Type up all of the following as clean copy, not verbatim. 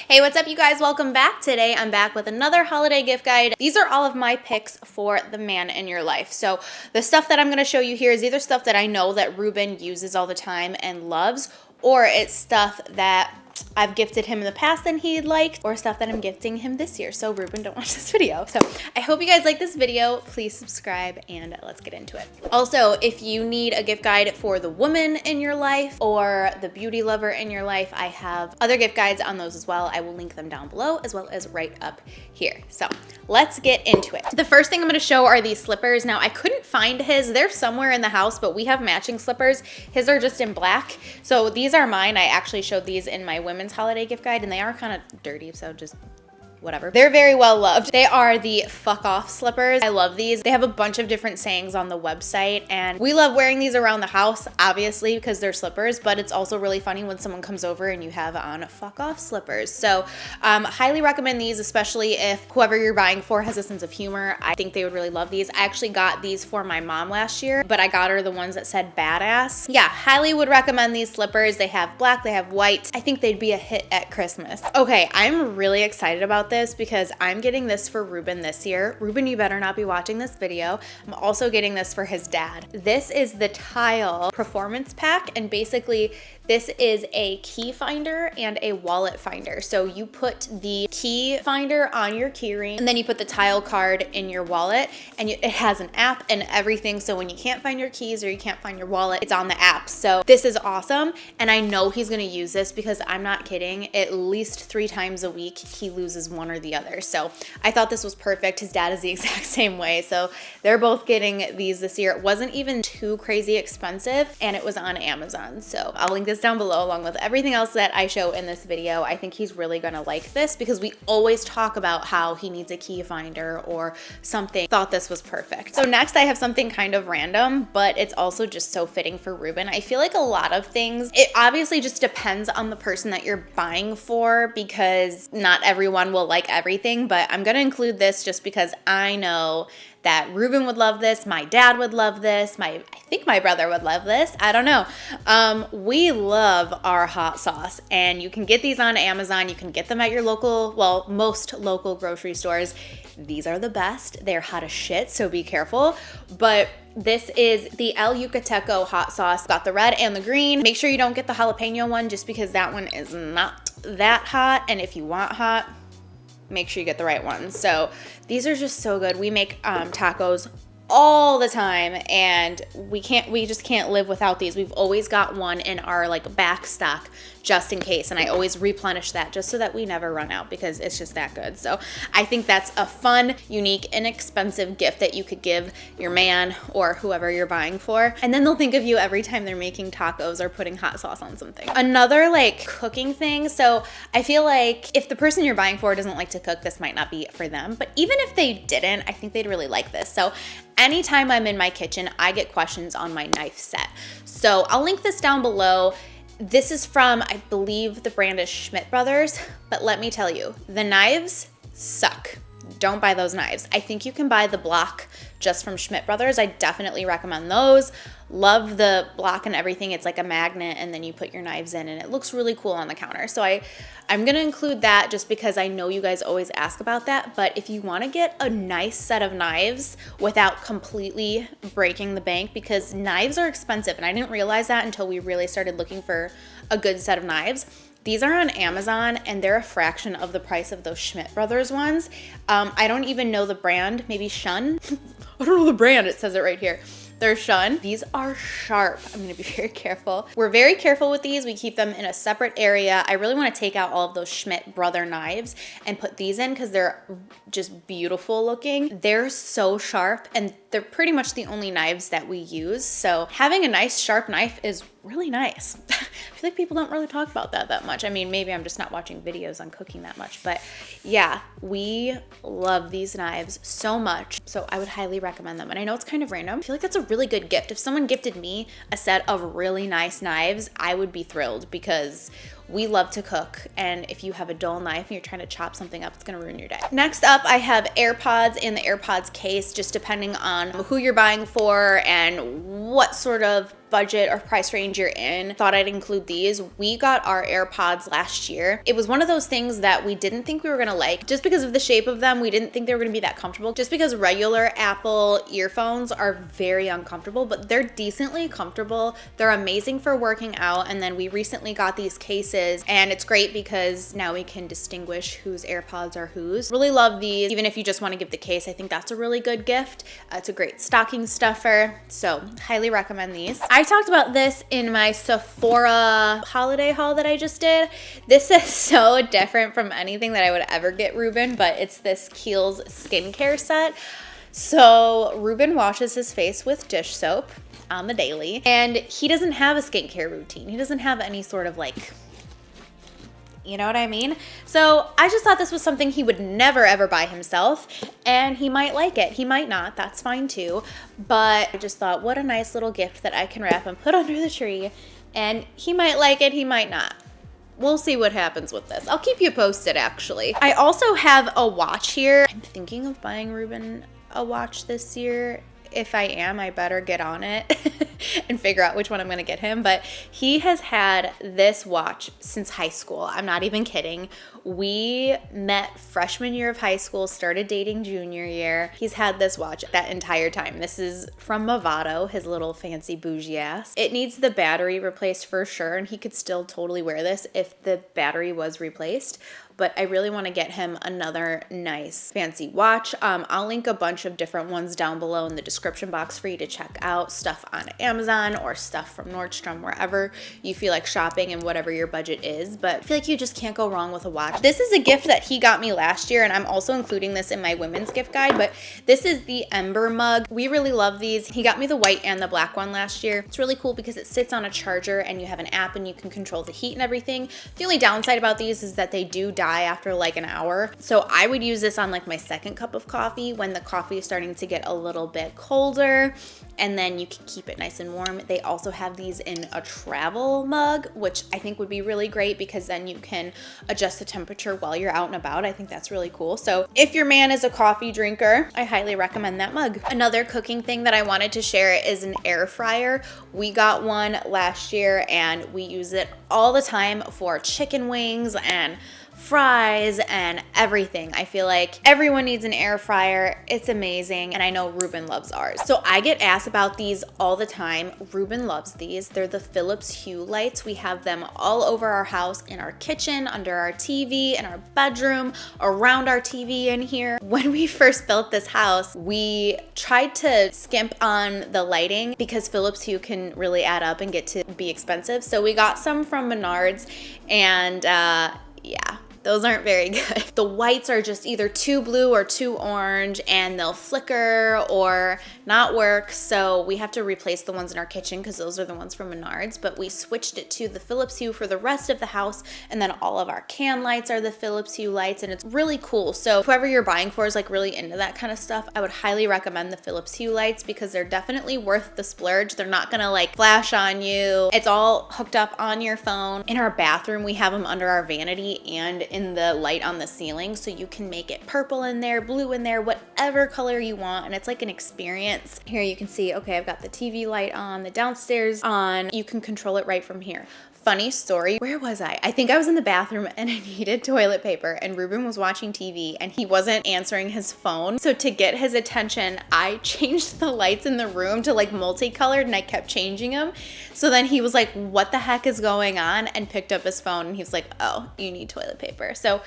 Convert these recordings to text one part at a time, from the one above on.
Hey, what's up you guys? Welcome back. Today I'm back with another holiday gift guide. These are all of my picks for the man in your life. So the stuff that I'm going to show you here is either stuff that I know that Ruben uses all the time and loves, or it's stuff that I've gifted him in the past and he liked, or stuff that I'm gifting him this year. So Ruben, don't watch this video. So I hope you guys like this video. Please subscribe and let's get into it. Also, if you need a gift guide for the woman in your life or the beauty lover in your life, I have other gift guides on those as well. I will link them down below as well as right up here. So let's get into it. The first thing I'm going to show are these slippers. Now I couldn't find his. They're somewhere in the house, but we have matching slippers. His are just in black. So these are mine. I actually showed these in my women's holiday gift guide and they are kind of dirty, so just whatever. They're very well loved. They are the fuck off slippers. I love these. They have a bunch of different sayings on the website and we love wearing these around the house, obviously, because they're slippers, but it's also really funny when someone comes over and you have on fuck off slippers. So highly recommend these, especially if whoever you're buying for has a sense of humor. I think they would really love these. I actually got these for my mom last year, but I got her the ones that said badass. Yeah, highly would recommend these slippers. They have black, they have white. I think they'd be a hit at Christmas. Okay, I'm really excited about this because I'm getting this for Ruben this year. Ruben, you better not be watching this video. I'm also getting this for his dad. This is the Tile Performance Pack, and basically this is a key finder and a wallet finder. So you put the key finder on your key ring and then you put the Tile card in your wallet, and it has an app and everything. So when you can't find your keys or you can't find your wallet, it's on the app. So this is awesome. And I know he's gonna use this because I'm not kidding. At least 3 times a week, he loses one or the other. So I thought this was perfect. His dad is the exact same way. So they're both getting these this year. It wasn't even too crazy expensive and it was on Amazon. So I'll link this down below along with everything else that I show in this video. I think he's really gonna like this because we always talk about how he needs a key finder or something. Thought this was perfect. So next I have something kind of random, but it's also just so fitting for Ruben. I feel like a lot of things, it obviously just depends on the person that you're buying for because not everyone will like everything, but I'm gonna include this just because I know that Ruben would love this, my dad would love this, I think my brother would love this, I don't know. We love our hot sauce and you can get these on Amazon, you can get them at your local, well, most local grocery stores. These are the best, they're hot as shit, so be careful. But this is the El Yucateco hot sauce, got the red and the green. Make sure you don't get the jalapeno one just because that one is not that hot, and if you want hot, make sure you get the right ones. So these are just so good. We make tacos all the time and we just can't live without these. We've always got one in our like back stock just in case, and I always replenish that just so that we never run out because it's just that good. So I think that's a fun, unique, inexpensive gift that you could give your man or whoever you're buying for, and then they'll think of you every time they're making tacos or putting hot sauce on something. Another like cooking thing, so I feel like if the person you're buying for doesn't like to cook, this might not be for them, but even if they didn't, I think they'd really like this. So anytime I'm in my kitchen, I get questions on my knife set. So I'll link this down below. This is from, I believe the brand is Schmidt Brothers, but let me tell you, the knives suck. Don't buy those knives. I think you can buy the block just from Schmidt Brothers. I definitely recommend those. Love the block and everything. It's like a magnet and then you put your knives in and it looks really cool on the counter. So I'm gonna include that just because I know you guys always ask about that. But if you wanna get a nice set of knives without completely breaking the bank, because knives are expensive and I didn't realize that until we really started looking for a good set of knives. These are on Amazon and they're a fraction of the price of those Schmidt Brothers ones. I don't even know the brand, maybe Shun? I don't know the brand, it says it right here. They're Shun. These are sharp. I'm gonna be very careful. We're very careful with these. We keep them in a separate area. I really wanna take out all of those Schmidt Brother knives and put these in because they're just beautiful looking. They're so sharp and they're pretty much the only knives that we use. So having a nice sharp knife is really nice. I feel like people don't really talk about that much. I mean, maybe I'm just not watching videos on cooking that much, but yeah, we love these knives so much. So I would highly recommend them. And I know it's kind of random. I feel like that's a really good gift. If someone gifted me a set of really nice knives, I would be thrilled because we love to cook, and if you have a dull knife and you're trying to chop something up, it's gonna ruin your day. Next up, I have AirPods in the AirPods case, just depending on who you're buying for and what sort of budget or price range you're in. Thought I'd include these. We got our AirPods last year. It was one of those things that we didn't think we were gonna like. Just because of the shape of them, we didn't think they were gonna be that comfortable. Just because regular Apple earphones are very uncomfortable, but they're decently comfortable. They're amazing for working out. And then we recently got these cases, and it's great because now we can distinguish whose AirPods are whose. Really love these. Even if you just want to give the case, I think that's a really good gift. It's a great stocking stuffer, so highly recommend these. I talked about this in my Sephora holiday haul that I just did. This is so different from anything that I would ever get Ruben, but it's this Kiehl's skincare set. So Ruben washes his face with dish soap on the daily, and he doesn't have a skincare routine. He doesn't have any sort of like, you know what I mean? So I just thought this was something he would never ever buy himself, and he might like it. He might not, that's fine too. But I just thought, what a nice little gift that I can wrap and put under the tree, and he might like it, he might not. We'll see what happens with this. I'll keep you posted, actually. I also have a watch here. I'm thinking of buying Ruben a watch this year. If I am, I better get on it and figure out which one I'm gonna get him. But he has had this watch since high school. I'm not even kidding. We met freshman year of high school, started dating junior year. He's had this watch that entire time. This is from Movado, his little fancy bougie ass. It needs the battery replaced for sure, and he could still totally wear this if the battery was replaced. But I really want to get him another nice fancy watch. I'll link a bunch of different ones down below in the description box for you to check out. Stuff on Amazon or stuff from Nordstrom, wherever you feel like shopping and whatever your budget is. But I feel like you just can't go wrong with a watch. This is a gift that he got me last year, and I'm also including this in my women's gift guide, but this is the Ember mug. We really love these. He got me the white and the black one last year. It's really cool because it sits on a charger and you have an app and you can control the heat and everything. The only downside about these is that they do die after like an hour. So I would use this on like my second cup of coffee when the coffee is starting to get a little bit colder, and then you can keep it nice and warm. They also have these in a travel mug, which I think would be really great because then you can adjust the temperature while you're out and about. I think that's really cool. So if your man is a coffee drinker, I highly recommend that mug. Another cooking thing that I wanted to share is an air fryer. We got one last year and we use it all the time for chicken wings and fries and everything. I feel like everyone needs an air fryer. It's amazing, and I know Ruben loves ours. So I get asked about these all the time. Ruben loves these. They're the Philips Hue lights. We have them all over our house, in our kitchen, under our TV, in our bedroom, around our TV in here. When we first built this house, we tried to skimp on the lighting because Philips Hue can really add up and get to be expensive. So we got some from Menards, and yeah, those aren't very good. The whites are just either too blue or too orange, and they'll flicker or not work. So we have to replace the ones in our kitchen because those are the ones from Menards. But we switched it to the Philips Hue for the rest of the house. And then all of our can lights are the Philips Hue lights, and it's really cool. So whoever you're buying for is like really into that kind of stuff, I would highly recommend the Philips Hue lights because they're definitely worth the splurge. They're not gonna like flash on you. It's all hooked up on your phone. In our bathroom, we have them under our vanity and in the light on the ceiling, so you can make it purple in there, blue in there, whatever color you want, and it's like an experience. Here you can see, okay, I've got the TV light on, the downstairs on. You can control it right from here. Funny story, where was I? I think I was in the bathroom and I needed toilet paper, and Ruben was watching TV and he wasn't answering his phone. So to get his attention, I changed the lights in the room to like multicolored, and I kept changing them. So then he was like, what the heck is going on? And picked up his phone and he was like, oh, you need toilet paper. So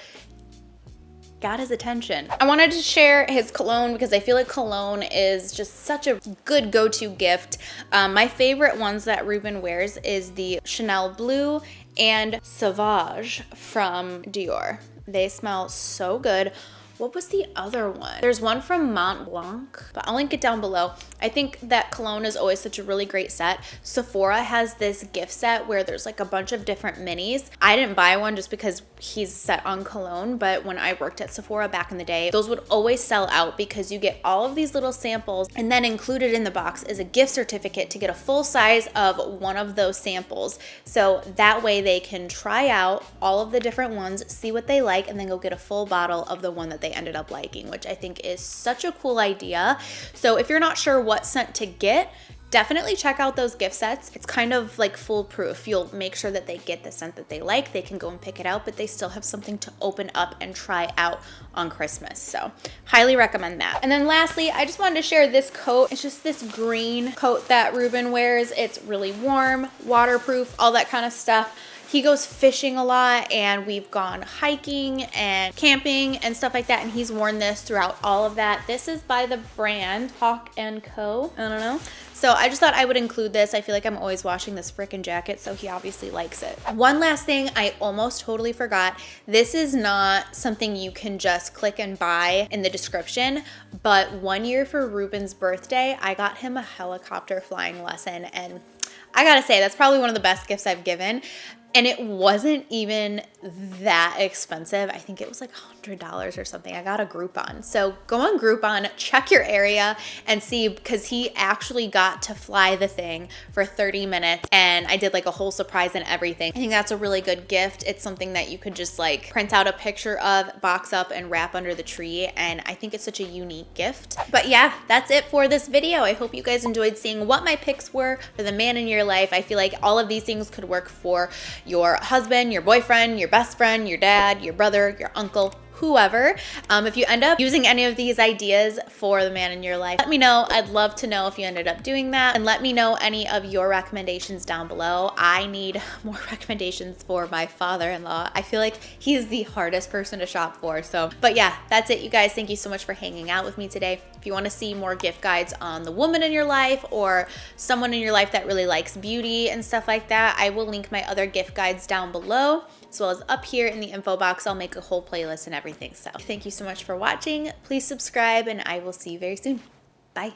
got his attention. I wanted to share his cologne because I feel like cologne is just such a good go-to gift. My favorite ones that Ruben wears is the Chanel Blue and Sauvage from Dior. They smell so good. what was the other one? There's one from Mont Blanc, but I'll link it down below. I think that cologne is always such a really great set. Sephora has this gift set where there's like a bunch of different minis. I didn't buy one just because he's set on cologne, but when I worked at Sephora back in the day, those would always sell out because you get all of these little samples, and then included in the box is a gift certificate to get a full size of one of those samples. So that way they can try out all of the different ones, see what they like, and then go get a full bottle of the one that they ended up liking, which I think is such a cool idea. So if you're not sure what scent to get, definitely check out those gift sets. It's kind of like foolproof. You'll make sure that they get the scent that they like. They can go and pick it out, but they still have something to open up and try out on Christmas. So highly recommend that. And then lastly, I just wanted to share this coat. It's just this green coat that Ruben wears. It's really warm, waterproof, all that kind of stuff. He goes fishing a lot, and we've gone hiking and camping and stuff like that, and he's worn this throughout all of that. This is by the brand Hawk & Co. I don't know. So I just thought I would include this. I feel like I'm always washing this frickin' jacket, so he obviously likes it. One last thing I almost totally forgot. This is not something you can just click and buy in the description, but one year for Ruben's birthday, I got him a helicopter flying lesson, and I gotta say, that's probably one of the best gifts I've given. And it wasn't even that expensive. I think it was like $100 or something. I got a Groupon. So go on Groupon, check your area and see, because he actually got to fly the thing for 30 minutes, and I did like a whole surprise and everything. I think that's a really good gift. It's something that you could just like print out a picture of, box up, and wrap under the tree. And I think it's such a unique gift. But yeah, that's it for this video. I hope you guys enjoyed seeing what my picks were for the man in your life. I feel like all of these things could work for your husband, your boyfriend, your best friend, your dad, your brother, your uncle, whoever. If you end up using any of these ideas for the man in your life, let me know. I'd love to know if you ended up doing that, and let me know any of your recommendations down below. I need more recommendations for my father-in-law. I feel like he is the hardest person to shop for. So, but yeah, that's it, you guys. Thank you so much for hanging out with me today. If you want to see more gift guides on the woman in your life or someone in your life that really likes beauty and stuff like that, I will link my other gift guides down below, as well as up here in the info box. I'll make a whole playlist and everything. So thank you so much for watching. Please subscribe, and I will see you very soon.